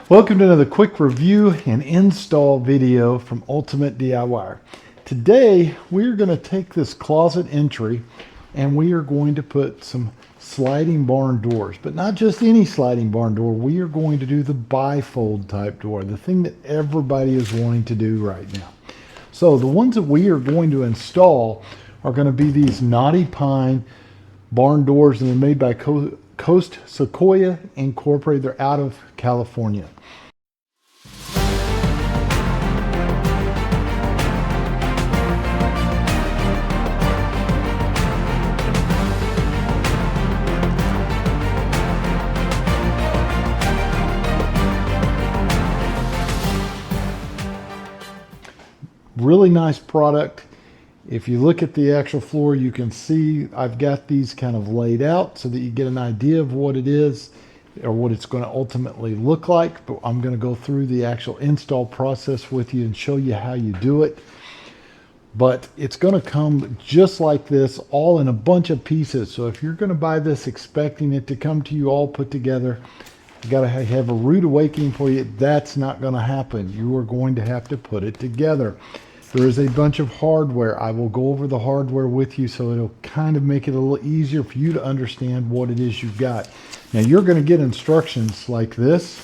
Welcome to another quick review and install video from Ultimate DIY. Today we're going to take this closet entry and we are going to put some sliding barn doors, but not just any sliding barn door. We are going to do the bifold type door, the thing that everybody is wanting to do right now. So the ones that we are going to install are going to be these knotty pine barn doors, and they're made by Coast Sequoia Incorporated. They're out of California. Really nice product. If you look at the actual floor, you can see I've got these kind of laid out so that you get an idea of what it is or what it's going to ultimately look like. But I'm going to go through the actual install process with you and show you how you do it. But it's going to come just like this, all in a bunch of pieces. So if you're going to buy this expecting it to come to you all put together, you got to have a rude awakening for you. That's not going to happen. You are going to have to put it together. There is a bunch of hardware. I will go over the hardware with you so it'll kind of make it a little easier for you to understand what it is you've got. Now you're going to get instructions like this.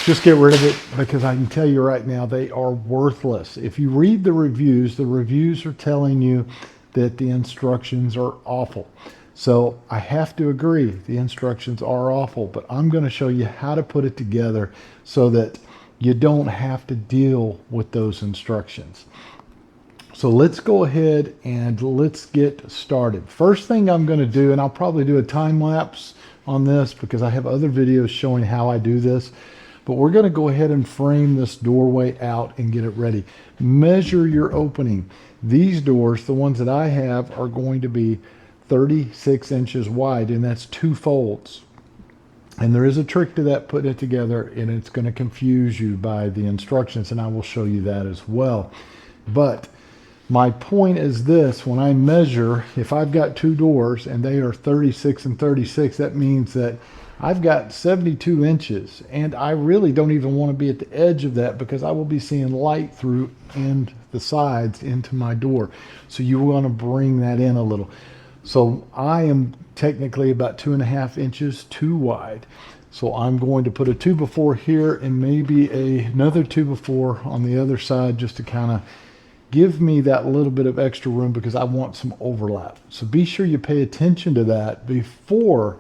Just get rid of it, because I can tell you right now they are worthless. If you read the reviews are telling you that the instructions are awful. So I have to agree, the instructions are awful, but I'm going to show you how to put it together so that you don't have to deal with those instructions. So let's go ahead and let's get started. First thing I'm going to do, and I'll probably do a time lapse on this because I have other videos showing how I do this, but we're going to go ahead and frame this doorway out and get it ready. Measure your opening. These doors, the ones that I have, are going to be 36 inches wide, and that's 2 folds. And there is a trick to that, putting it together, and it's going to confuse you by the instructions, and I will show you that as well. But my point is this: when I measure, if I've got 2 doors and they are 36 and 36, that means that I've got 72 inches, and I really don't even want to be at the edge of that because I will be seeing light through and the sides into my door. So you want to bring that in a little. So I am technically about 2.5 inches too wide. So I'm going to put a 2x4 here and maybe another 2x4 on the other side, just to kind of give me that little bit of extra room, because I want some overlap. So be sure you pay attention to that before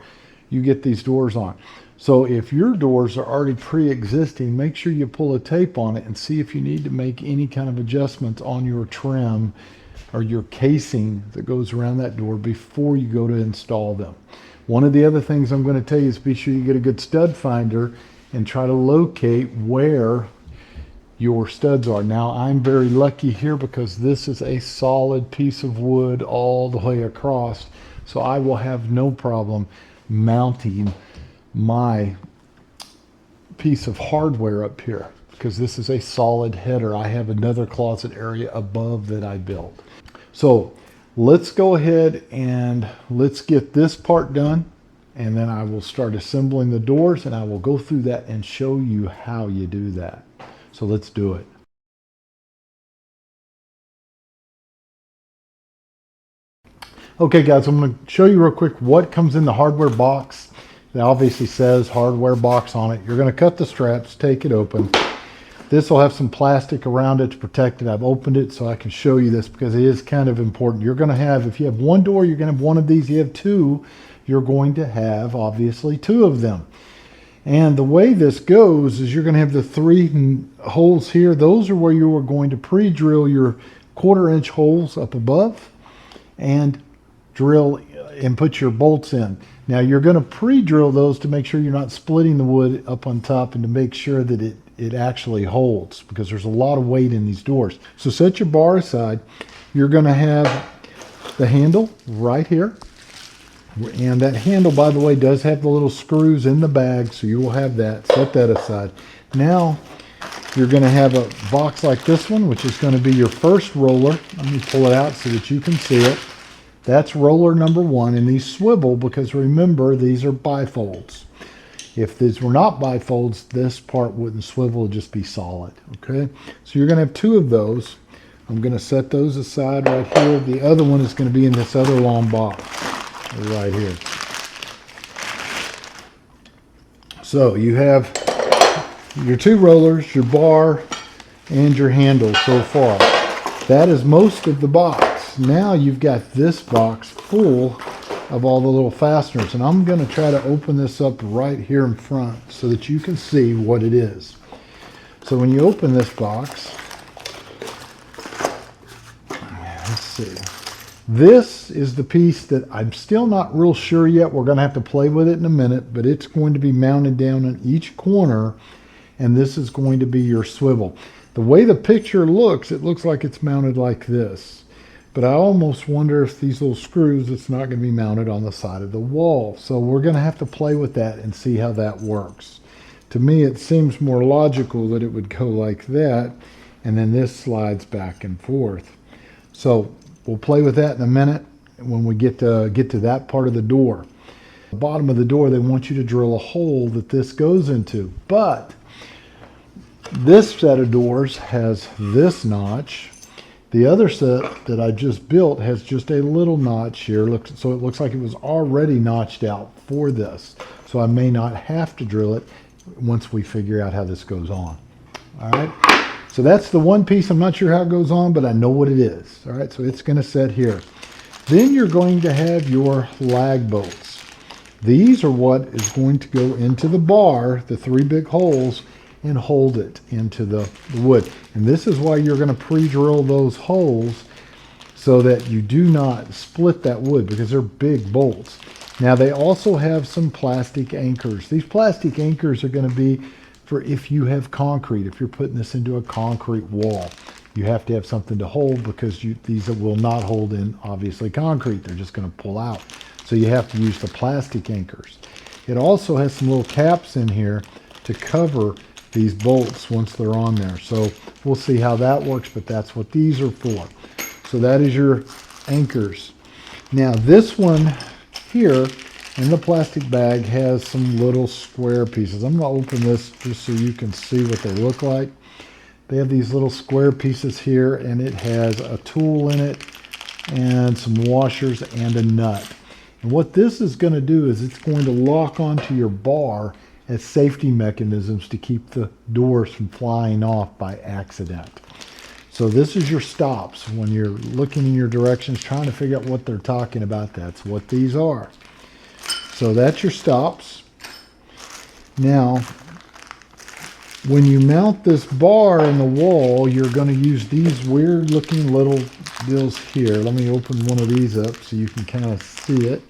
you get these doors on. So if your doors are already pre-existing, make sure you pull a tape on it and see if you need to make any kind of adjustments on your trim or your casing that goes around that door before you go to install them. One of the other things I'm going to tell you is be sure you get a good stud finder and try to locate where your studs are. Now I'm very lucky here because this is a solid piece of wood all the way across, so I will have no problem mounting my piece of hardware up here, because this is a solid header. I have another closet area above that I built. So let's go ahead and let's get this part done, and then I will start assembling the doors, and I will go through that and show you how you do that. So let's do it. Okay guys, I'm going to show you real quick what comes in the hardware box. It obviously says hardware box on it. You're going to cut the straps, take it open. This will have some plastic around it to protect it. I've opened it so I can show you this because it is kind of important. You're going to have, if you have 1 door, you're going to have 1 of these. You have 2, you're going to have obviously 2 of them. And the way this goes is you're going to have the 3 holes here. Those are where you are going to pre-drill your 1/4 inch holes up above and drill and put your bolts in. Now you're going to pre-drill those to make sure you're not splitting the wood up on top, and to make sure that it actually holds, because there's a lot of weight in these doors. So set your bar aside. You're going to have the handle right here, and that handle, by the way, does have the little screws in the bag, so you will have that. Set that aside. Now you're going to have a box like this one, which is going to be your first roller. Let me pull it out so that you can see it. That's roller number 1, and these swivel because remember, these are bifolds. If these were not bifolds, this part wouldn't swivel, it'd just be solid, okay? So you're gonna have 2 of those. I'm gonna set those aside right here. The other one is gonna be in this other long box right here. So you have your 2 rollers, your bar, and your handle so far. That is most of the box. Now you've got this box full of all the little fasteners, and I'm going to try to open this up right here in front so that you can see what it is. So when you open this box, let's see, this is the piece that I'm still not real sure yet. We're going to have to play with it in a minute, but it's going to be mounted down in each corner, and this is going to be your swivel. The way the picture looks, it looks like it's mounted like this. But I almost wonder if these little screws, it's not going to be mounted on the side of the wall. So we're going to have to play with that and see how that works. To me, it seems more logical that it would go like that, and then this slides back and forth. So we'll play with that in a minute when we get to that part of the door. The bottom of the door, they want you to drill a hole that this goes into. But this set of doors has this notch. The other set that I just built has just a little notch here, so it looks like it was already notched out for this. So I may not have to drill it once we figure out how this goes on. All right, so that's the one piece. I'm not sure how it goes on, but I know what it is. All right, so it's going to set here. Then you're going to have your lag bolts. These are what is going to go into the bar, the 3 big holes, and hold it into the wood. And this is why you're going to pre-drill those holes so that you do not split that wood, because they're big bolts. Now they also have some plastic anchors. These plastic anchors are going to be for if you have concrete, if you're putting this into a concrete wall. You have to have something to hold, because these will not hold in, obviously, concrete. They're just going to pull out. So you have to use the plastic anchors. It also has some little caps in here to cover these bolts once they're on there. So we'll see how that works, but that's what these are for. So that is your anchors. Now this one here in the plastic bag has some little square pieces. I'm going to open this just so you can see what they look like. They have these little square pieces here, and it has a tool in it and some washers and a nut. And what this is going to do is it's going to lock onto your bar as safety mechanisms to keep the doors from flying off by accident. So this is your stops. When you're looking in your directions, trying to figure out what they're talking about, that's what these are. So that's your stops. Now, when you mount this bar in the wall, you're going to use these weird looking little deals here. Let me open one of these up so you can kind of see it.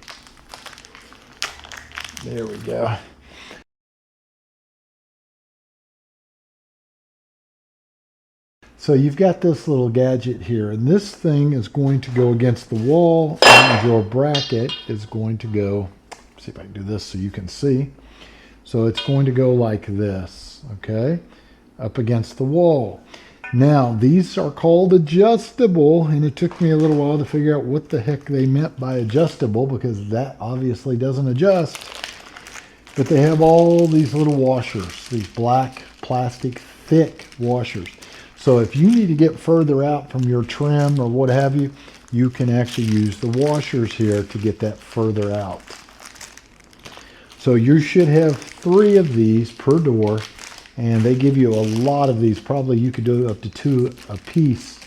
There we go. So you've got this little gadget here, and this thing is going to go against the wall, and your bracket is going to go, see if I can do this so you can see. So it's going to go like this, okay, up against the wall. Now, these are called adjustable, and it took me a little while to figure out what the heck they meant by adjustable, because that obviously doesn't adjust. But they have all these little washers, these black plastic thick washers. So if you need to get further out from your trim or what have you, you can actually use the washers here to get that further out. So you should have 3 of these per door, and they give you a lot of these. Probably you could do up to 2 a piece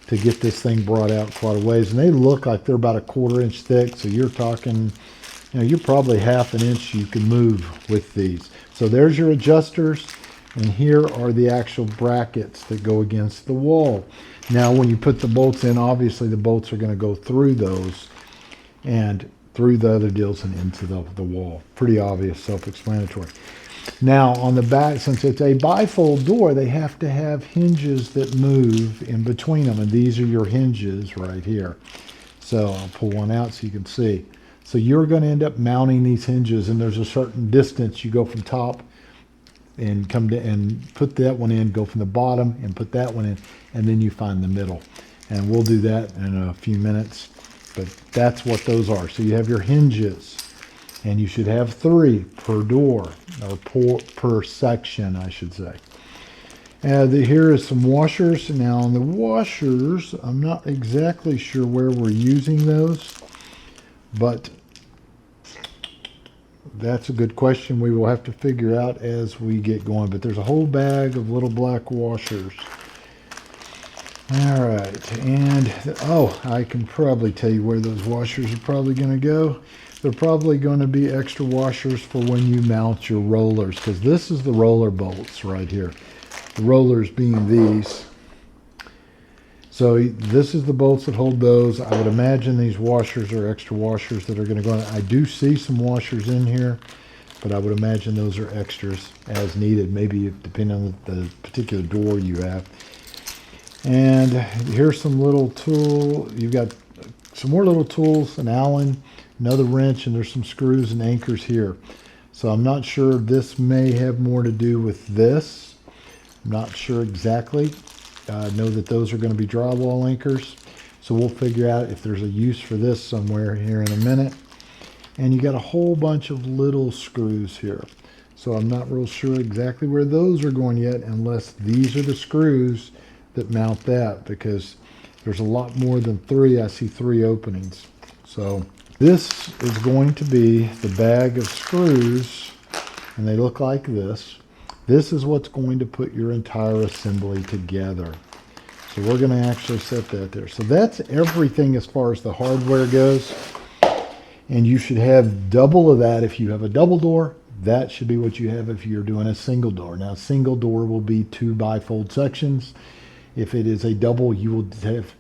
to get this thing brought out quite a ways. And they look like they're about a 1/4 inch thick, so you're talking, you know, you're probably 1/2 inch you can move with these. So there's your adjusters. And here are the actual brackets that go against the wall. Now, when you put the bolts in, obviously the bolts are going to go through those and through the other deals and into the wall. Pretty obvious, self-explanatory. Now, on the back, since it's a bifold door, they have to have hinges that move in between them. And these are your hinges right here. So I'll pull one out so you can see. So you're going to end up mounting these hinges, and there's a certain distance you go from top and come to and put that one in, go from the bottom and put that one in, and then you find the middle. And we'll do that in a few minutes, but that's what those are. So you have your hinges. And you should have 3 per door, or per section, I should say. Here is some washers. Now on the washers, I'm not exactly sure where we're using those, but that's a good question we will have to figure out as we get going. But there's a whole bag of little black washers. All right, and oh, I can probably tell you where those washers are probably going to go. They're probably going to be extra washers for when you mount your rollers, because this is the roller bolts right here. The rollers being these. So this is the bolts that hold those. I would imagine these washers are extra washers that are going to go in. I do see some washers in here, but I would imagine those are extras as needed, maybe depending on the particular door you have. And here's some little tool. You've got some more little tools, an Allen, another wrench, and there's some screws and anchors here. So I'm not sure, this may have more to do with this. I'm not sure exactly. I know that those are going to be drywall anchors. So we'll figure out if there's a use for this somewhere here in a minute. And you got a whole bunch of little screws here. So I'm not real sure exactly where those are going yet, unless these are the screws that mount that, because there's a lot more than 3. I see 3 openings. So this is going to be the bag of screws, and they look like this. This is what's going to put your entire assembly together. So we're going to actually set that there. So that's everything as far as the hardware goes. And you should have double of that if you have a double door. That should be what you have if you're doing a single door. Now, a single door will be 2 bifold sections. If it is a double, you will have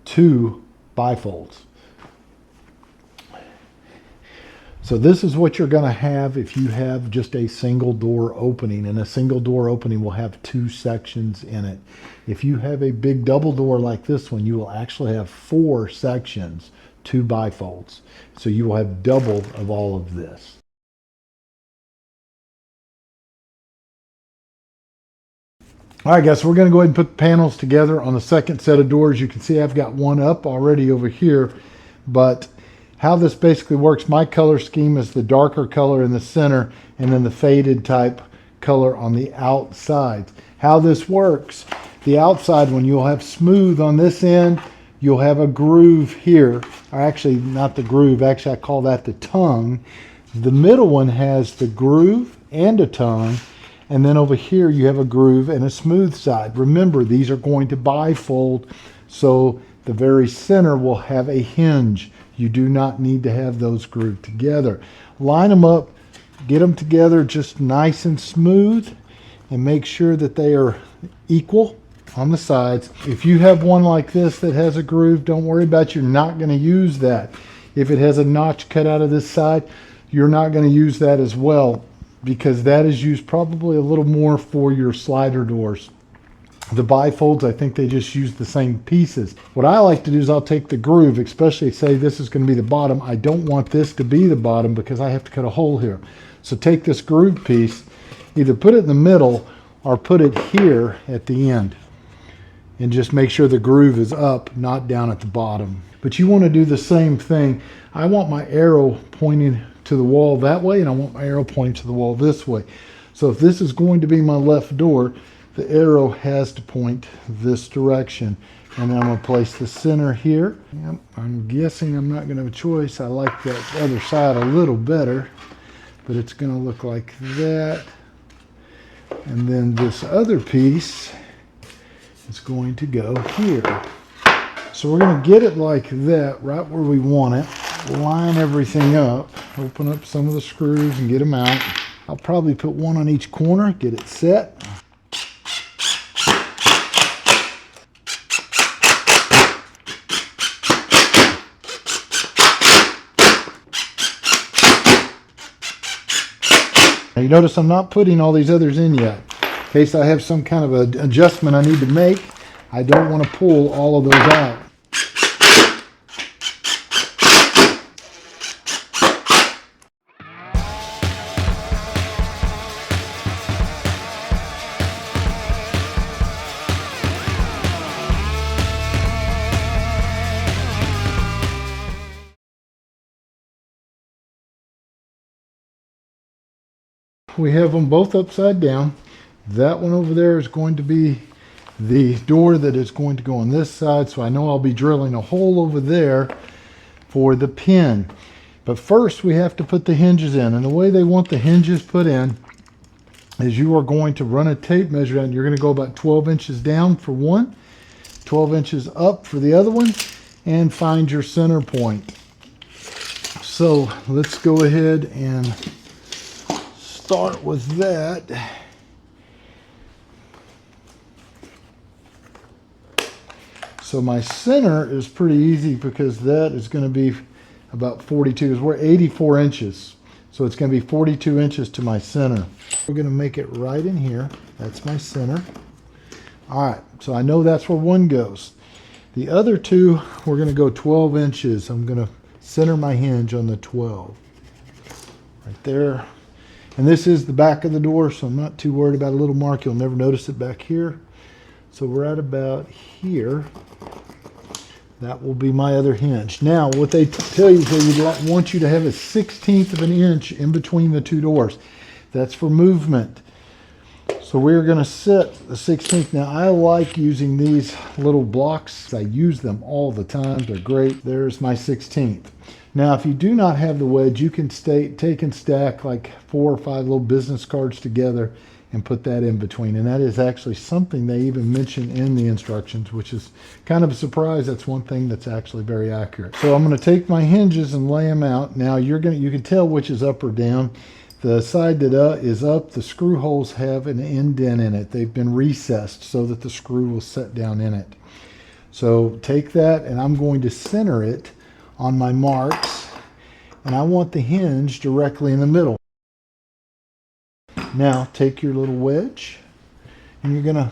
2 bifolds. So this is what you're going to have if you have just a single door opening, and a single door opening will have 2 sections in it. If you have a big double door like this one, you will actually have 4 sections, 2 bifolds. So you will have double of all of this. All right, guys, so we're going to go ahead and put the panels together on the second set of doors. You can see I've got one up already over here, but how this basically works, my color scheme is the darker color in the center and then the faded type color on the outside. How this works, the outside one, you'll have smooth on this end, you'll have a groove here, or actually not the groove, actually I call that the tongue. The middle one has the groove and a tongue. And then over here you have a groove and a smooth side. Remember, these are going to bifold, so the very center will have a hinge. You do not need to have those grooved together. Line them up, get them together just nice and smooth, and make sure that they are equal on the sides. If you have one like this that has a groove, don't worry about it. You're not going to use that. If it has a notch cut out of this side, you're not going to use that as well, because that is used probably a little more for your slider doors. The bifolds, I think they just use the same pieces. What I like to do is I'll take the groove, especially say this is going to be the bottom. I don't want this to be the bottom because I have to cut a hole here. So take this groove piece, either put it in the middle or put it here at the end. And just make sure the groove is up, not down at the bottom. But you want to do the same thing. I want my arrow pointing to the wall that way, and I want my arrow pointing to the wall this way. So if this is going to be my left door, the arrow has to point this direction. And then I'm going to place the center here. Yep, I'm guessing I'm not going to have a choice. I like that other side a little better, but it's going to look like that. And then this other piece is going to go here. So we're going to get it like that, right where we want it. Line everything up, open up some of the screws and get them out. I'll probably put one on each corner, get it set. Now you notice I'm not putting all these others in yet. In case I have some kind of an adjustment I need to make, I don't want to pull all of those out. we have them both upside down. That one over there is going to be the door that is going to go on this side, so I know I'll be drilling a hole over there for the pin. But first we have to put the hinges in, and the way they want the hinges put in is you are going to run a tape measure and you're going to go about 12 inches down for one, 12 inches up for the other one, and find your center point. So let's go ahead and start with that. So my center is pretty easy because that is going to be about 42, because we're 84 inches. So it's going to be 42 inches to my center. We're going to make it right in here. That's my center. All right, so I know that's where one goes. The other two, we're going to go 12 inches. I'm going to center my hinge on the 12. Right there. And this is the back of the door, so I'm not too worried about a little mark. You'll never notice it back here. So we're at about here. That will be my other hinge. Now, what they tell you is they would want you to have a 1/16 of an inch in between the two doors. That's for movement. So we're going to set the 1/16. Now, I like using these little blocks. I use them all the time. They're great. There's my 1/16. Now, if you do not have the wedge, you can take and stack like 4 or 5 little business cards together and put that in between. And that is actually something they even mention in the instructions, which is kind of a surprise. That's one thing that's actually very accurate. So I'm going to take my hinges and lay them out. Now you can tell which is up or down. The side that is up, the screw holes have an indent in it. They've been recessed so that the screw will set down in it. So take that, and I'm going to center it on my marks, and I want the hinge directly in the middle. Now take your little wedge, and you're going to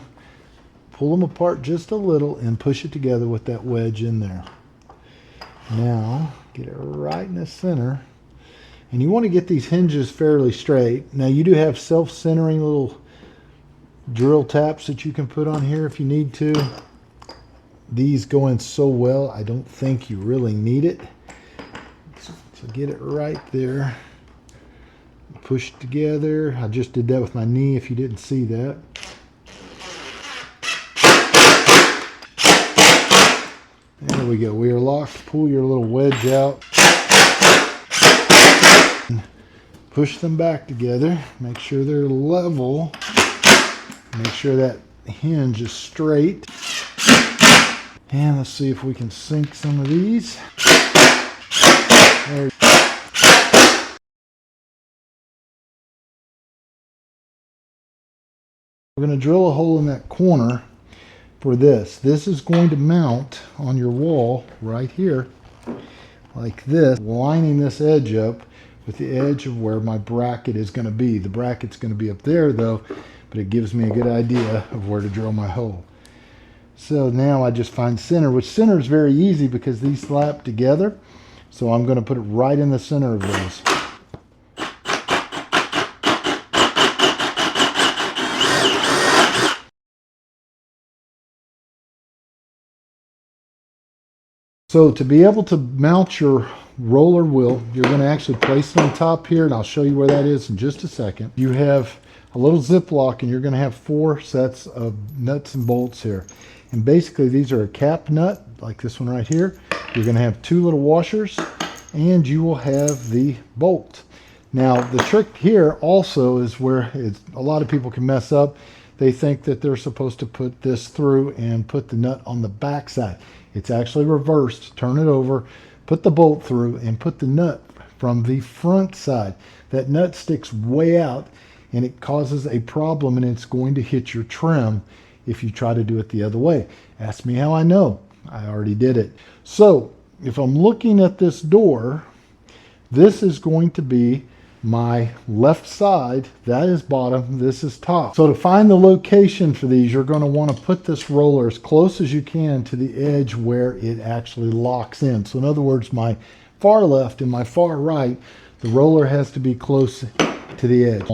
pull them apart just a little and push it together with that wedge in there. Now get it right in the center, and you want to get these hinges fairly straight. Now you do have self-centering little drill taps that you can put on here if you need to. These go in so well, I don't think you really need it. So get it right there. Push it together. I just did that with my knee if you didn't see that. There we go. We are locked. Pull your little wedge out. Push them back together. Make sure they're level. Make sure that hinge is straight. And let's see if we can sink some of these. There. We're going to drill a hole in that corner for this. This is going to mount on your wall right here like this, lining this edge up with the edge of where my bracket is going to be. The bracket's going to be up there though, but it gives me a good idea of where to drill my hole. So now I just find center, which center is very easy because these slap together. So I'm going to put it right in the center of those. So to be able to mount your roller wheel, you're going to actually place it on top here, and I'll show you where that is in just a second. You have a little Ziploc, and you're going to have 4 sets of nuts and bolts here. And basically these are a cap nut, like this one right here. You're going to have 2 little washers, and you will have the bolt. Now the trick here also is where a lot of people can mess up. They think that they're supposed to put this through and put the nut on the back side. It's actually reversed. Turn it over, put the bolt through, and put the nut from the front side. That nut sticks way out, and it causes a problem, and it's going to hit your trim if you try to do it the other way. Ask me how I know. I already did it. So if I'm looking at this door, this is going to be my left side. That is bottom, this is top. So to find the location for these, you're going to want to put this roller as close as you can to the edge where it actually locks in. So in other words, my far left and my far right, the roller has to be close to the edge.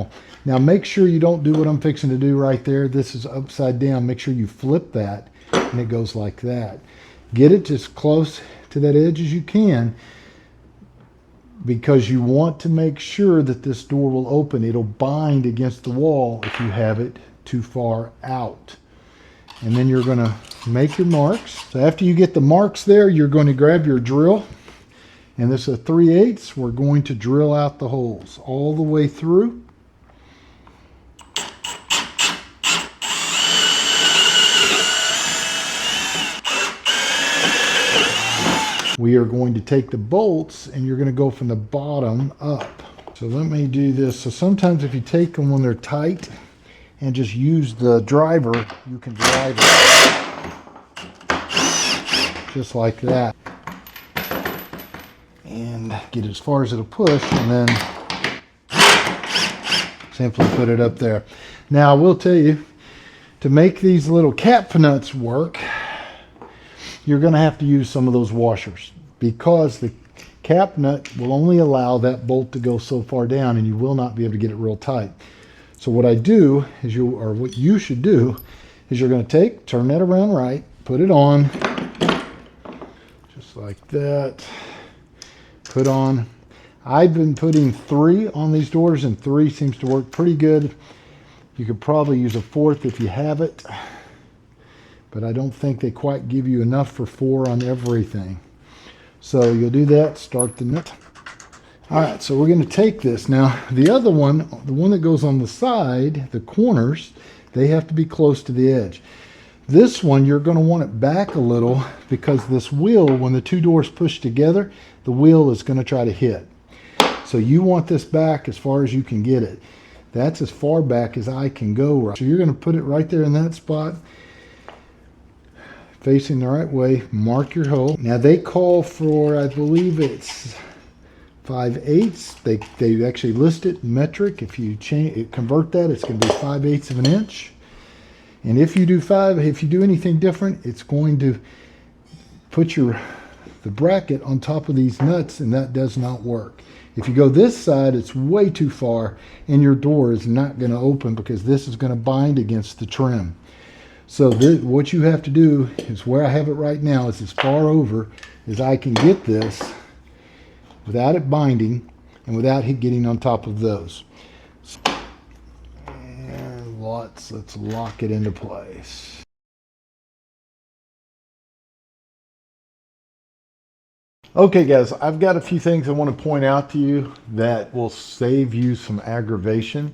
Now make sure you don't do what I'm fixing to do right there. This is upside down. Make sure you flip that and it goes like that. Get it as close to that edge as you can. because you want to make sure that this door will open. It'll bind against the wall if you have it too far out. And then you're going to make your marks. So after you get the marks there, you're going to grab your drill. And this is a 3/8. We're going to drill out the holes all the way through. We are going to take the bolts and you're going to go from the bottom up. So let me do this. So sometimes if you take them when they're tight and just use the driver, you can drive it just like that. And get as far as it'll push and then simply put it up there. Now I will tell you, to make these little cap nuts work, you're going to have to use some of those washers, because the cap nut will only allow that bolt to go so far down and you will not be able to get it real tight. So what I do is what you should do is you're going to turn that around right, put it on, just like that, put on. I've been putting 3 on these doors and 3 seems to work pretty good. You could probably use a 4th if you have it, but I don't think they quite give you enough for 4 on everything. So you'll do that, start the nut. All right, so we're going to take this. Now, the other one, the one that goes on the side, the corners, they have to be close to the edge. This one, you're going to want it back a little, because this wheel, when the 2 doors push together, the wheel is going to try to hit. So you want this back as far as you can get it. That's as far back as I can go. So you're going to put it right there in that spot, facing the right way. Mark your hole. Now they call for, I believe it's 5/8. They actually list it metric. If you convert that, it's going to be 5/8 of an inch. And if you do anything different, it's going to put the bracket on top of these nuts, and that does not work. If you go this side, it's way too far, and your door is not going to open, because this is going to bind against the trim. So what you have to do is, where I have it right now, is as far over as I can get this without it binding and without it getting on top of those. And let's lock it into place. Okay guys, I've got a few things I want to point out to you that will save you some aggravation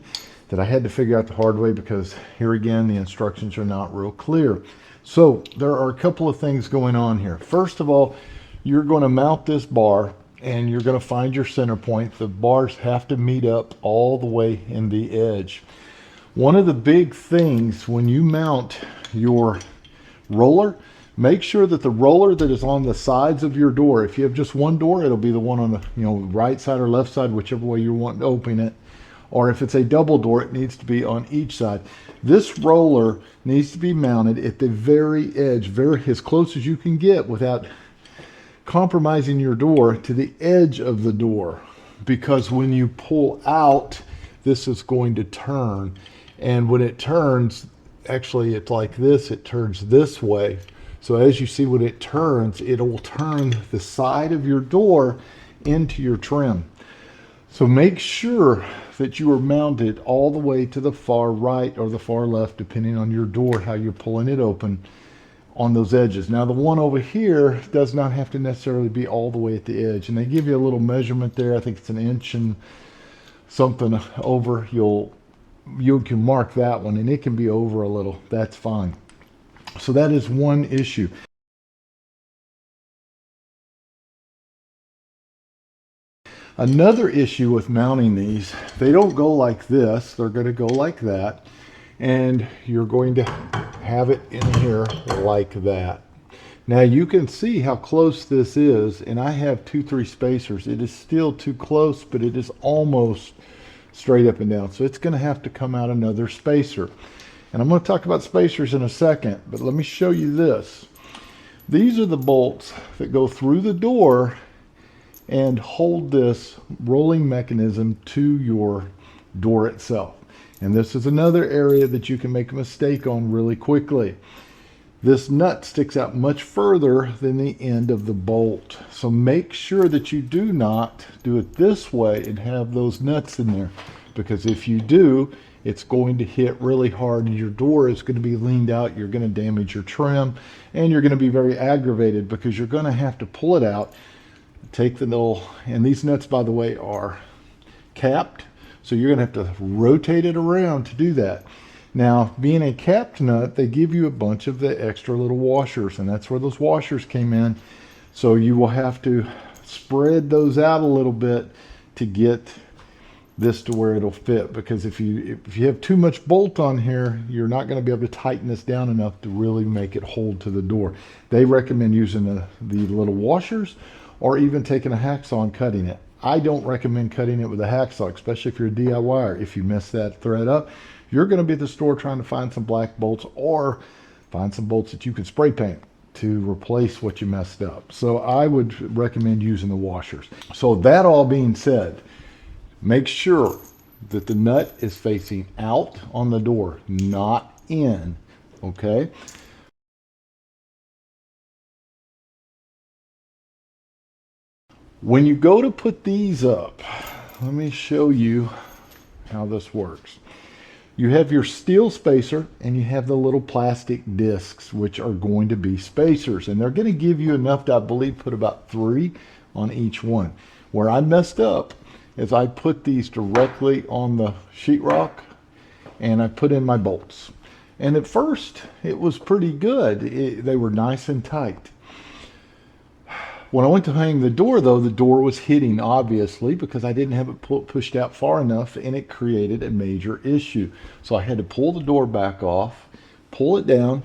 that I had to figure out the hard way, because here again, the instructions are not real clear. So there are a couple of things going on here. First of all, you're going to mount this bar and you're going to find your center point. The bars have to meet up all the way in the edge. One of the big things when you mount your roller, make sure that the roller that is on the sides of your door, if you have just one door, it'll be the one on the right side or left side, whichever way you want to open it. Or if it's a double door, it needs to be on each side. This roller needs to be mounted at the very edge, as close as you can get without compromising your door to the edge of the door. Because when you pull out, this is going to turn. And when it turns, actually it's like this, it turns this way. So as you see, when it turns, it will turn the side of your door into your trim. So make sure that you are mounted all the way to the far right or the far left, depending on your door, how you're pulling it open on those edges. Now the one over here does not have to necessarily be all the way at the edge, and they give you a little measurement there. I think it's 1 inch and something over. You can mark that one, and it can be over a little. That's fine. So that is one issue. Another issue with mounting these, they don't go like this, they're going to go like that, and you're going to have it in here like that. Now you can see how close this is, and I have 2-3 spacers. It is still too close, but it is almost straight up and down. So it's going to have to come out another spacer. And I'm going to talk about spacers in a second, but let me show you this. These are the bolts that go through the door and hold this rolling mechanism to your door itself. And this is another area that you can make a mistake on really quickly. This nut sticks out much further than the end of the bolt. So make sure that you do not do it this way and have those nuts in there, because if you do, it's going to hit really hard and your door is going to be leaned out. You're going to damage your trim and you're going to be very aggravated because you're going to have to pull it out, take the little, and these nuts, by the way, are capped. So you're going to have to rotate it around to do that. Now, being a capped nut, they give you a bunch of the extra little washers, and that's where those washers came in. So you will have to spread those out a little bit to get this to where it'll fit, because if you have too much bolt on here, you're not going to be able to tighten this down enough to really make it hold to the door. They recommend using the little washers, or even taking a hacksaw and cutting it. I don't recommend cutting it with a hacksaw, especially if you're a DIYer. If you mess that thread up, you're going to be at the store trying to find some black bolts, or find some bolts that you can spray paint to replace what you messed up. So I would recommend using the washers. So that all being said, make sure that the nut is facing out on the door, not in, okay? When you go to put these up, let me show you how this works. You have your steel spacer and you have the little plastic discs, which are going to be spacers, and they're going to give you enough to, I believe, put about 3 on each one. Where I messed up is I put these directly on the sheetrock and I put in my bolts. And at first it was pretty good. They were nice and tight. When I went to hang the door, though, the door was hitting, obviously, because I didn't have it pushed out far enough, and it created a major issue. So I had to pull the door back off, pull it down,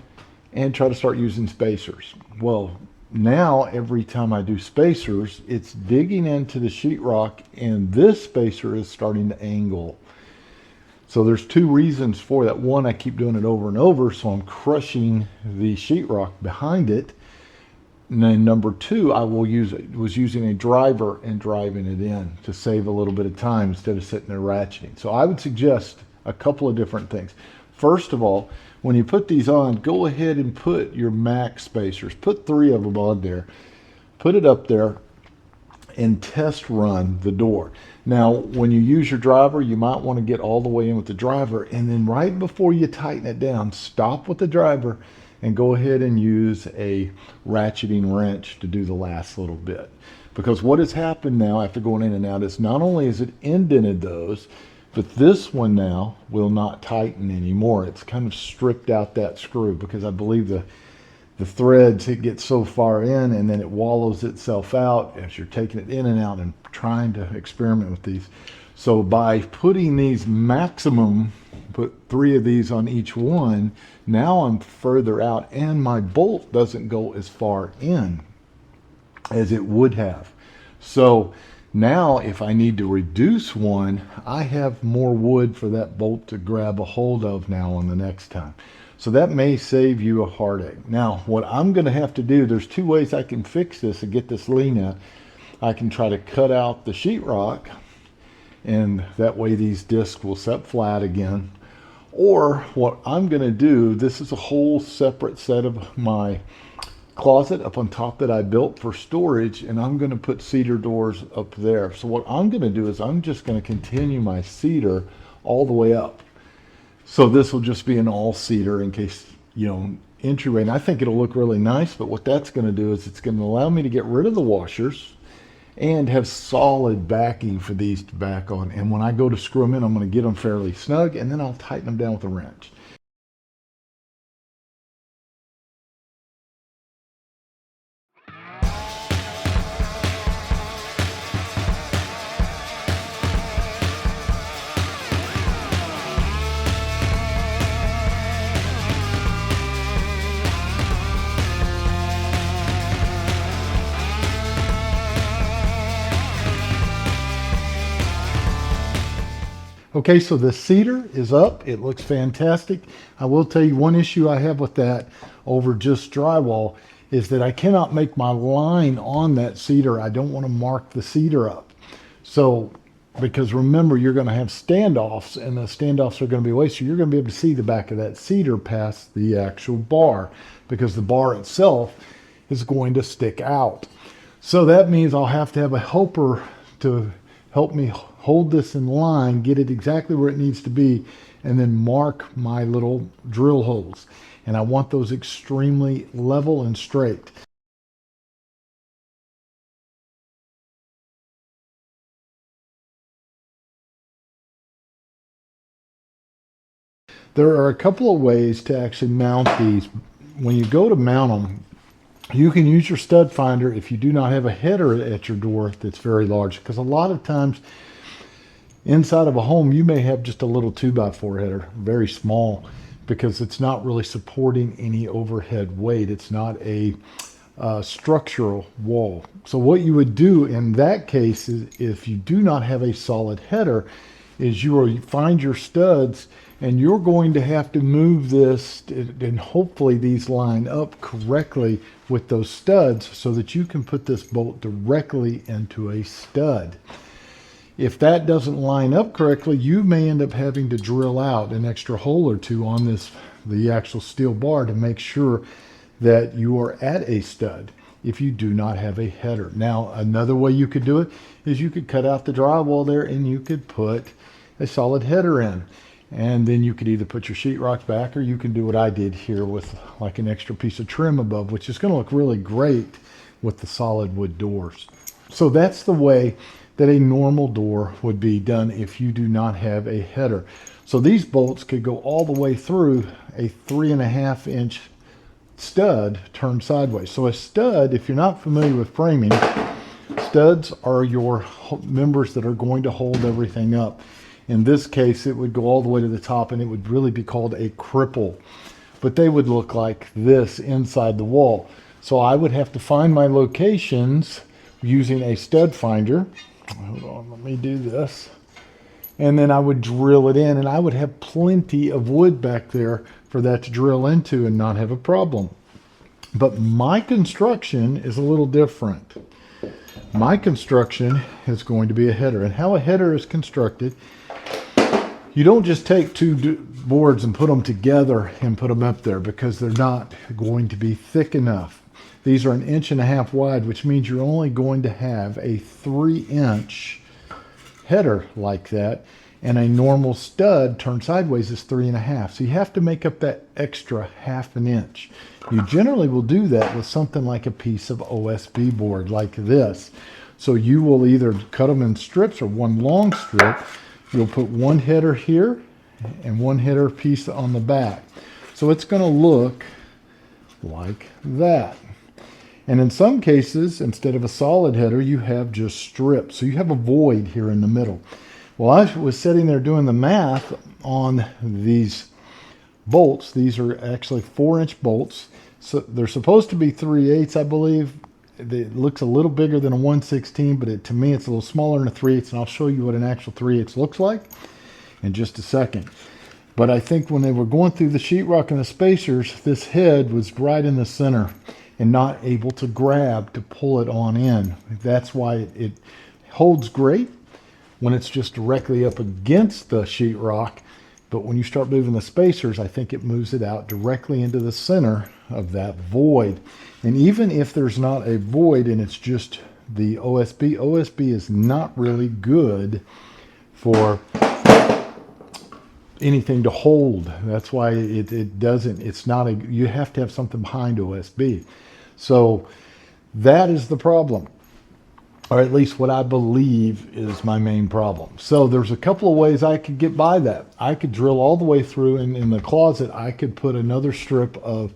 and try to start using spacers. Well, now every time I do spacers, it's digging into the sheetrock, and this spacer is starting to angle. So there's 2 reasons for that. One, I keep doing it over and over, so I'm crushing the sheetrock behind it. And then number 2, I was using a driver and driving it in to save a little bit of time instead of sitting there ratcheting. So I would suggest a couple of different things. First of all, when you put these on, go ahead and put your max spacers. Put 3 of them on there. Put it up there and test run the door. Now, when you use your driver, you might want to get all the way in with the driver, and then right before you tighten it down, stop with the driver and go ahead and use a ratcheting wrench to do the last little bit. Because what has happened now after going in and out is not only is it indented those, but this one now will not tighten anymore. It's kind of stripped out that screw, because I believe the threads, it gets so far in and then it wallows itself out as you're taking it in and out and trying to experiment with these. So by putting these maximum, put 3 of these on each one, now I'm further out and my bolt doesn't go as far in as it would have. So now if I need to reduce one, I have more wood for that bolt to grab a hold of now on the next time. So that may save you a heartache. Now, what I'm going to have to do, there's 2 ways I can fix this and get this lean out. I can try to cut out the sheetrock, and that way these discs will set flat again. Or what I'm going to do, this is a whole separate set of my closet up on top that I built for storage, and I'm going to put cedar doors up there. So what I'm going to do is I'm just going to continue my cedar all the way up. So this will just be an all cedar in case, entryway. And I think it'll look really nice, but what that's going to do is it's going to allow me to get rid of the washers and have solid backing for these to back on. And when I go to screw them in, I'm going to get them fairly snug, and then I'll tighten them down with a wrench. Okay, so the cedar is up. It looks fantastic. I will tell you one issue I have with that over just drywall is that I cannot make my line on that cedar. I don't want to mark the cedar up. So because remember, you're going to have standoffs, and the standoffs are going to be away, so you're going to be able to see the back of that cedar past the actual bar, because the bar itself is going to stick out. So that means I'll have to have a helper to help me hold this in line, get it exactly where it needs to be, and then mark my little drill holes. And I want those extremely level and straight. There are a couple of ways to actually mount these. When you go to mount them, you can use your stud finder if you do not have a header at your door that's very large, because a lot of times inside of a home you may have just a little 2x4 header, very small, because it's not really supporting any overhead weight. It's not a structural wall. So what you would do in that case is, if you do not have a solid header, is you will find your studs, and you're going to have to move this, and hopefully these line up correctly with those studs so that you can put this bolt directly into a stud. If that doesn't line up correctly, you may end up having to drill out an extra hole or two on the actual steel bar to make sure that you are at a stud if you do not have a header. Now, another way you could do it is you could cut out the drywall there, and you could put a solid header in. And then you could either put your sheetrock back, or you can do what I did here with like an extra piece of trim above, which is going to look really great with the solid wood doors. So that's the way that a normal door would be done if you do not have a header. So these bolts could go all the way through a 3.5 inch stud turned sideways. So a stud, if you're not familiar with framing, studs are your members that are going to hold everything up. In this case, it would go all the way to the top, and it would really be called a cripple. But they would look like this inside the wall. So I would have to find my locations using a stud finder. Hold on, let me do this. And then I would drill it in, and I would have plenty of wood back there for that to drill into and not have a problem. But my construction is a little different. My construction is going to be a header. And how a header is constructed, you don't just take two boards and put them together and put them up there, because they're not going to be thick enough. These are 1.5 inches wide, which means you're only going to have a 3-inch header like that, and a normal stud turned sideways is 3.5. So you have to make up that extra 1/2 inch. You generally will do that with something like a piece of OSB board like this. So you will either cut them in strips or one long strip. You'll put one header here and one header piece on the back. So it's going to look like that. And in some cases, instead of a solid header, you have just strips. So you have a void here in the middle. Well, I was sitting there doing the math on these bolts. These are actually 4-inch bolts. So they're supposed to be 3/8, I believe. It looks a little bigger than a 1/16, but to me it's a little smaller than a 3/8, and I'll show you what an actual 3/8 looks like in just a second. But I think when they were going through the sheetrock and the spacers, this head was right in the center and not able to grab to pull it on in. That's why it holds great when it's just directly up against the sheetrock, but when you start moving the spacers, I think it moves it out directly into the center of that void. And even if there's not a void and it's just the OSB is not really good for anything to hold. That's why it doesn't, it's not a, you have to have something behind OSB. So that is the problem, or at least what I believe is my main problem. So there's a couple of ways I could get by that. I could drill all the way through, and in the closet I could put another strip of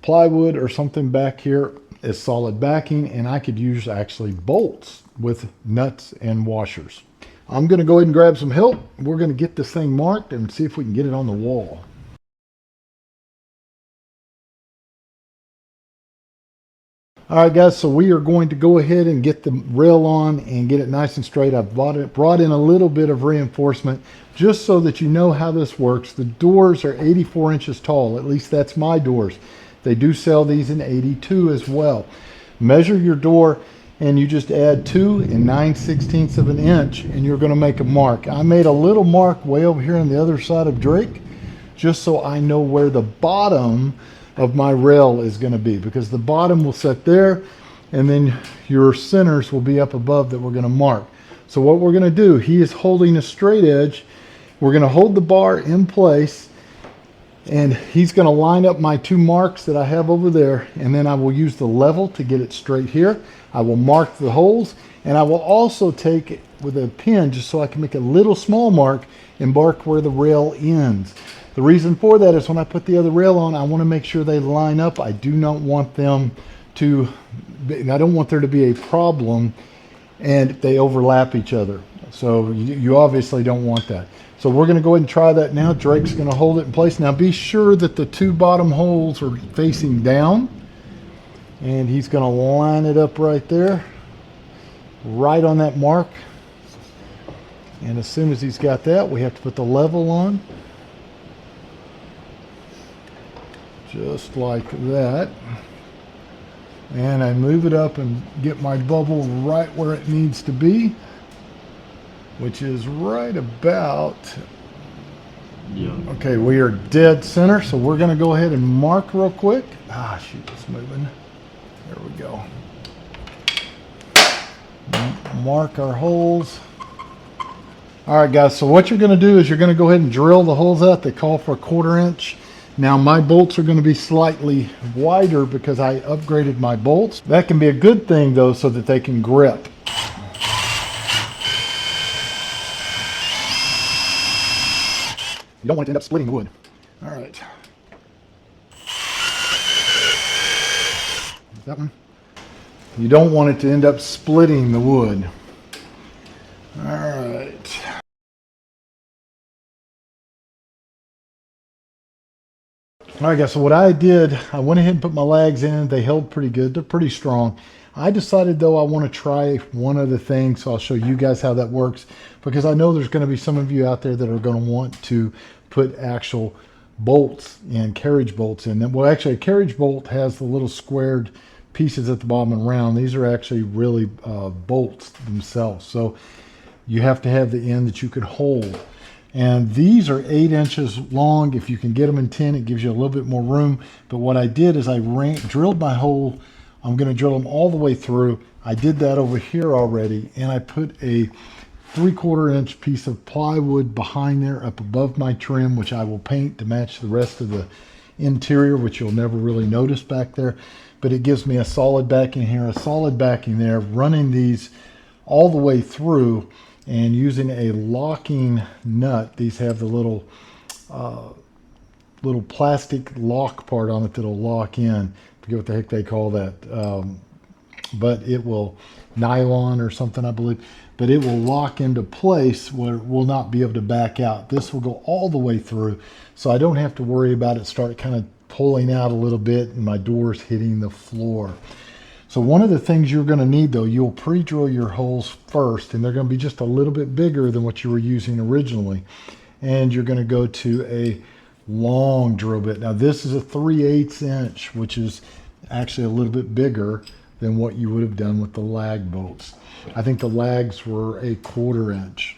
plywood or something back here as solid backing, and I could use actually bolts with nuts and washers. I'm going to go ahead and grab some help. We're going to get this thing marked and see if we can get it on the wall. All right, guys, so we are going to go ahead and get the rail on and get it nice and straight. I've brought in a little bit of reinforcement just so that you know how this works. The doors are 84 inches tall. At least that's my doors. They do sell these in 82 as well. Measure your door and you just add 2 9/16 of an inch, and you're going to make a mark. I made a little mark way over here on the other side of Drake, just so I know where the bottom of my rail is going to be, because the bottom will set there, and then your centers will be up above that we're going to mark. So what we're going to do, he is holding a straight edge. We're going to hold the bar in place, and he's going to line up my 2 marks that I have over there, and then I will use the level to get it straight here. I will mark the holes, and I will also take it with a pin just so I can make a little small mark and mark where the rail ends. The reason for that is when I put the other rail on, I want to make sure they line up. I do not want them to, I don't want there to be a problem and they overlap each other. So you obviously don't want that. So we're going to go ahead and try that now. Drake's going to hold it in place. Now be sure that the 2 bottom holes are facing down, and he's going to line it up right there, right on that mark. And as soon as he's got that, we have to put the level on. Just like that. And I move it up and get my bubble right where it needs to be, which is right about, okay, we are dead center. So we're going to go ahead and mark real quick. Ah, shoot, it's moving. There we go. Mark our holes. All right, guys, so what you're going to do is you're going to go ahead and drill the holes out. They call for 1/4 inch. Now my bolts are going to be slightly wider because I upgraded my bolts. That can be a good thing though, so that they can grip. You don't want it to end up splitting the wood. All right. That one. You don't want it to end up splitting the wood. All right. All right, guys, so what I did, I went ahead and put my lags in. They held pretty good. They're pretty strong. I decided, though, I want to try one other thing, so I'll show you guys how that works, because I know there's going to be some of you out there that are going to want to put actual bolts and carriage bolts in. Well, actually, a carriage bolt has the little squared pieces at the bottom and round. These are actually really bolts themselves, so you have to have the end that you can hold. And these are 8 inches long. If you can get them in 10, it gives you a little bit more room. But what I did is I drilled my hole. I'm going to drill them all the way through. I did that over here already, and I put a 3/4 inch piece of plywood behind there up above my trim, which I will paint to match the rest of the interior, which you'll never really notice back there. But it gives me a solid backing here, a solid backing there, running these all the way through. And using a locking nut, these have the little plastic lock part on it that'll lock in. I forget what the heck they call that, but it will, nylon or something, I believe. But it will lock into place where it will not be able to back out. This will go all the way through, so I don't have to worry about it start kind of pulling out a little bit and my doors hitting the floor. So one of the things you're going to need, though, you'll pre-drill your holes first, and they're going to be just a little bit bigger than what you were using originally. And you're going to go to a long drill bit. Now this is a 3/8 inch, which is actually a little bit bigger than what you would have done with the lag bolts. I think the lags were a 1/4 inch.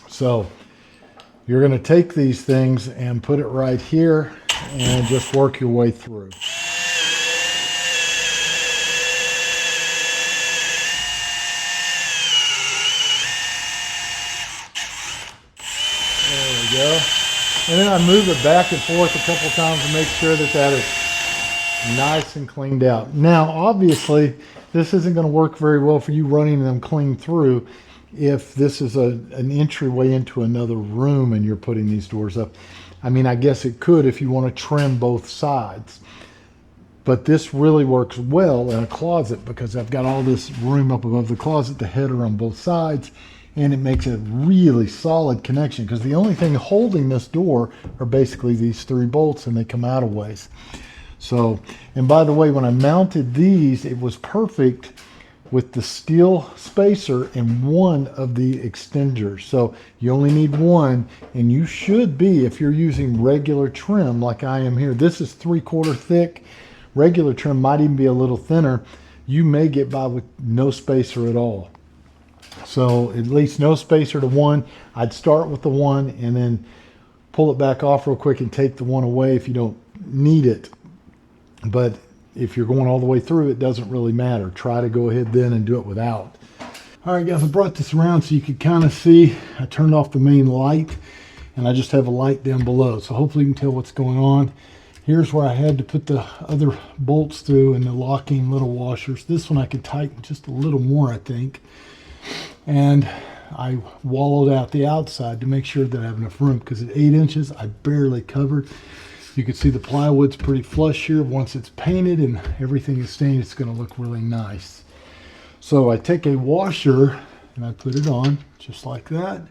So you're going to take these things and put it right here and just work your way through. Go. And then I move it back and forth a couple times to make sure that that is nice and cleaned out. Now, obviously, this isn't going to work very well for you running them clean through if this is an entryway into another room and you're putting these doors up. I mean, I guess it could if you want to trim both sides. But this really works well in a closet because I've got all this room up above the closet, the header on both sides, and it makes a really solid connection because the only thing holding this door are basically these 3 bolts, and they come out a ways. So, and by the way, when I mounted these, it was perfect with the steel spacer and one of the extenders. So you only need one, and you should be, if you're using regular trim like I am here, this is 3/4 thick. Regular trim might even be a little thinner. you may get by with no spacer at all. So at least no spacer to one. I'd start with the one and then pull it back off real quick and take the one away if you don't need it. But if you're going all the way through, it doesn't really matter. Try to go ahead then and do it without. All right, guys, I brought this around so you could kind of see. I turned off the main light and I just have a light down below. So hopefully you can tell what's going on. Here's where I had to put the other bolts through and the locking little washers. This one I could tighten just a little more, I think. And I wallowed out the outside to make sure that I have enough room, because at 8 inches, I barely covered. You can see the plywood's pretty flush here. Once it's painted and everything is stained, it's going to look really nice. So I take a washer and I put it on just like that.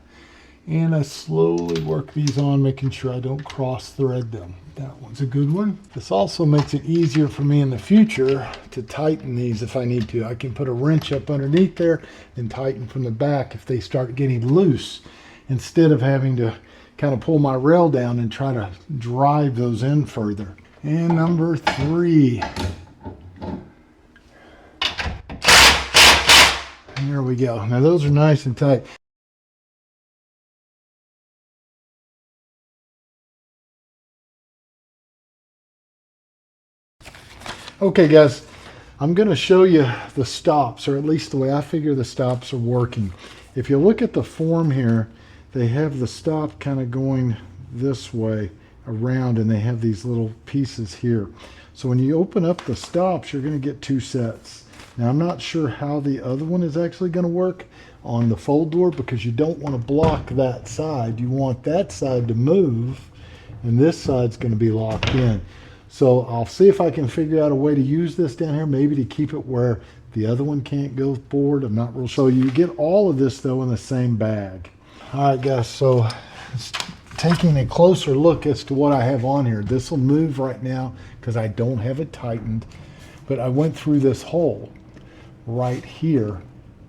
And I slowly work these on, making sure I don't cross thread them. That one's a good one. This also makes it easier for me in the future to tighten these if I need to. I can put a wrench up underneath there and tighten from the back if they start getting loose, instead of having to kind of pull my rail down and try to drive those in further. And number 3. And there we go. Now those are nice and tight. Okay, guys, I'm going to show you the stops, or at least the way I figure the stops are working. If you look at the form here, they have the stop kind of going this way around, and they have these little pieces here. So when you open up the stops, you're going to get 2 sets. Now, I'm not sure how the other one is actually going to work on the fold door, because you don't want to block that side. You want that side to move, and this side's going to be locked in. So I'll see if I can figure out a way to use this down here, maybe to keep it where the other one can't go forward. I'm not real sure. So you get all of this though in the same bag. All right, guys, so taking a closer look as to what I have on here. This will move right now because I don't have it tightened, but I went through this hole right here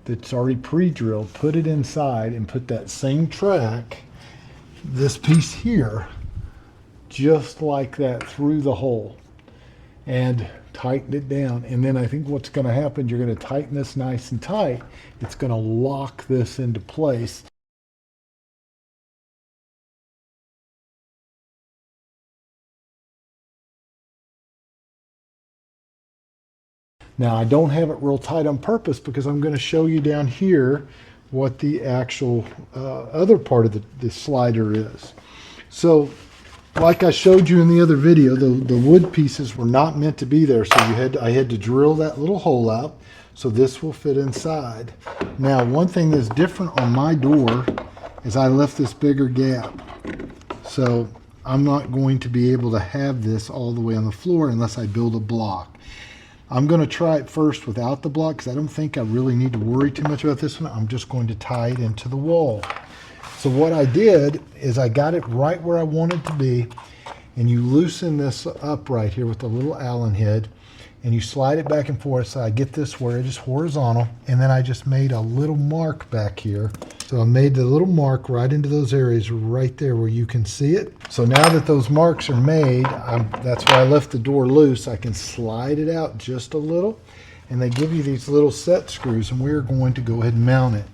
that's already pre-drilled, put it inside and put that same track, this piece here, just like that through the hole, and tighten it down. And then I think what's going to happen, you're going to tighten this nice and tight. It's going to lock this into place. Now I don't have it real tight on purpose, because I'm going to show you down here what the actual other part of the slider is. So like I showed you in the other video, the wood pieces were not meant to be there, so I had to drill that little hole out, so this will fit inside. Now, one thing that's different on my door is I left this bigger gap, so I'm not going to be able to have this all the way on the floor unless I build a block. I'm going to try it first without the block, because I don't think I really need to worry too much about this one. I'm just going to tie it into the wall. So what I did is I got it right where I wanted it to be, and you loosen this up right here with the little Allen head, and you slide it back and forth so I get this where it is horizontal, and then I just made a little mark back here. So I made the little mark right into those areas right there where you can see it. So now that those marks are made, that's why I left the door loose. I can slide it out just a little, and they give you these little set screws, and we're going to go ahead and mount it.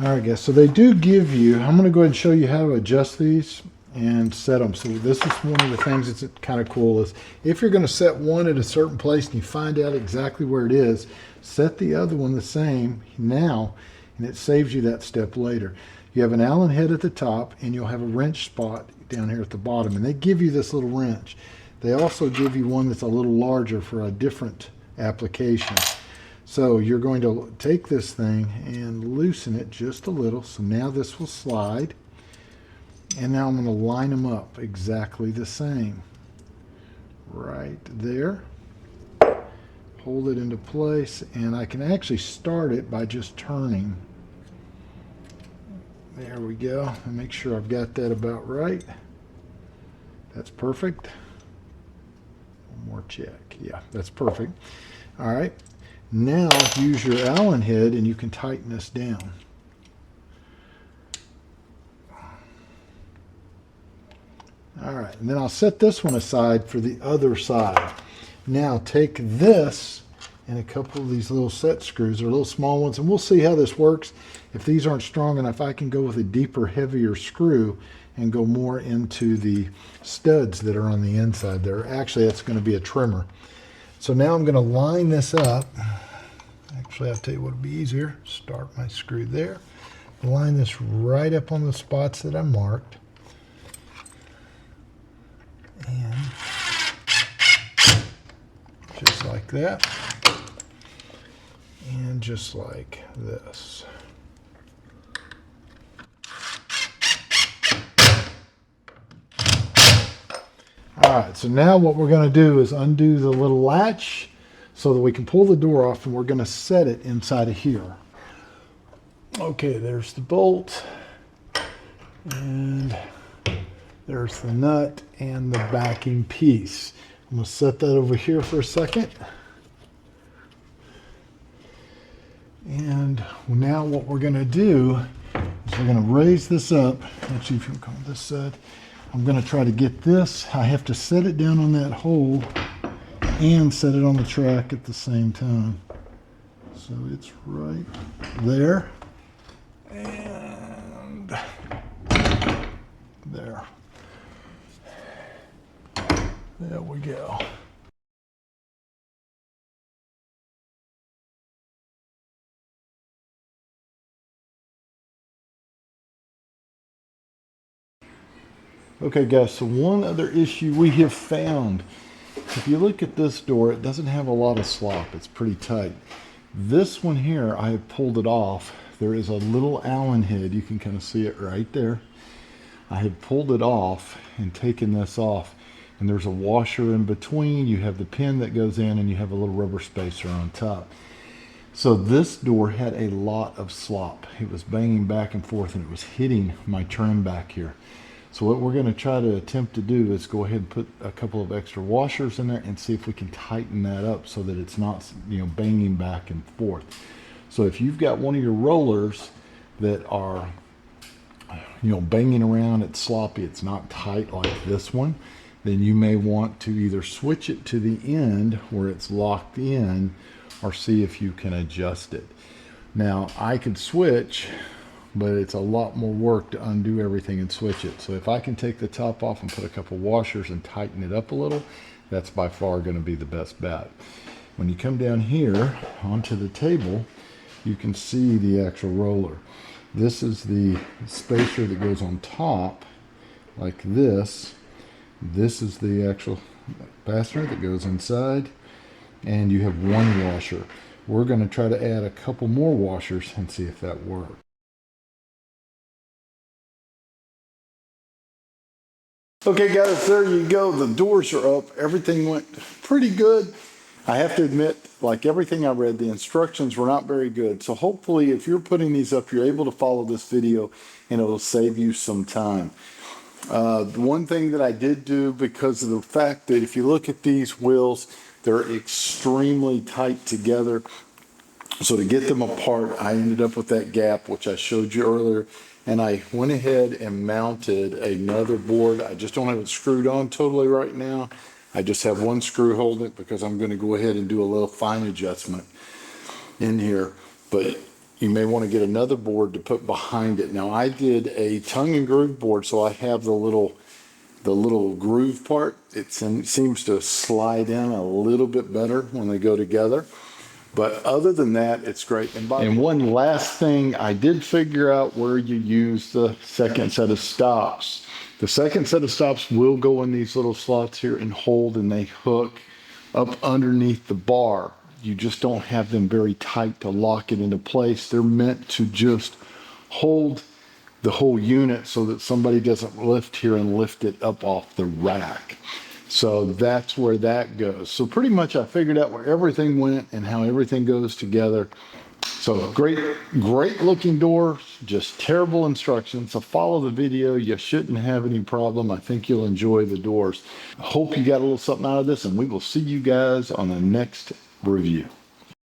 All right, guys, so they do give you, I'm going to go ahead and show you how to adjust these and set them. So this is one of the things that's kind of cool, is if you're going to set one at a certain place and you find out exactly where it is, set the other one the same now, and it saves you that step later. You have an Allen head at the top, and you'll have a wrench spot down here at the bottom, and they give you this little wrench. They also give you one that's a little larger for a different application. So you're going to take this thing and loosen it just a little. So now this will slide. And now I'm going to line them up exactly the same. Right there. Hold it into place. And I can actually start it by just turning. There we go. And make sure I've got that about right. That's perfect. One more check. Yeah, that's perfect. All right. Now use your Allen head and you can tighten this down. All All right, and then I'll set this one aside for the other side. Now take this and a couple of these little set screws, they're little small ones, and we'll see how this works. If these aren't strong enough, I can go with a deeper, heavier screw and go more into the studs that are on the inside there. Actually, that's going to be a trimmer. So now I'm going to line this up. Actually, I'll tell you what would be easier. Start my screw there. Line this right up on the spots that I marked. And just like that. And just like this. All right, so now what we're going to do is undo the little latch so that we can pull the door off, and we're going to set it inside of here. Okay, there's the bolt, and there's the nut and the backing piece. I'm going to set that over here for a second. And now what we're going to do is we're going to raise this up. Let's see if you can come this side. I'm going to try to get this. I have to set it down on that hole and set it on the track at the same time. So it's right there. And there. There we go. Okay guys, so one other issue we have found, if you look at this door, it doesn't have a lot of slop. It's pretty tight. This one here, I have pulled it off. There is a little Allen head. You can kind of see it right there. I had pulled it off and taken this off, and there's a washer in between. You have the pin that goes in, and you have a little rubber spacer on top. So this door had a lot of slop. It was banging back and forth, and it was hitting my trim back here. So what we're going to try to attempt to do is go ahead and put a couple of extra washers in there and see if we can tighten that up so that it's not, banging back and forth. So if you've got one of your rollers that are, banging around, it's sloppy, it's not tight like this one, then you may want to either switch it to the end where it's locked in or see if you can adjust it. Now I could switch, but it's a lot more work to undo everything and switch it. So if I can take the top off and put a couple washers and tighten it up a little, that's by far going to be the best bet. When you come down here onto the table, you can see the actual roller. This is the spacer that goes on top like this. This is the actual fastener that goes inside, and you have one washer. We're going to try to add a couple more washers and see if that works. Okay guys, there you go. The doors are up. Everything went pretty good. I have to admit, like everything I read, the instructions were not very good. So hopefully if you're putting these up, you're able to follow this video and it'll save you some time. The one thing that I did do, because of the fact that if you look at these wheels, they're extremely tight together. So to get them apart, I ended up with that gap, which I showed you earlier. And I went ahead and mounted another board. I just don't have it screwed on totally right now. I just have one screw holding it because I'm going to go ahead and do a little fine adjustment in here. But you may want to get another board to put behind it. Now I did a tongue and groove board, so I have the little groove part. It seems to slide in a little bit better when they go together. But other than that, it's great. And one last thing, I did figure out where you use the second set of stops. The second set of stops will go in these little slots here and hold, and they hook up underneath the bar. You just don't have them very tight to lock it into place. They're meant to just hold the whole unit so that somebody doesn't lift here and lift it up off the rack. So that's where that goes. So pretty much I figured out where everything went and how everything goes together. So great looking door, just terrible instructions. So follow the video. You shouldn't have any problem. I think you'll enjoy the doors. I hope you got a little something out of this, and we will see you guys on the next review.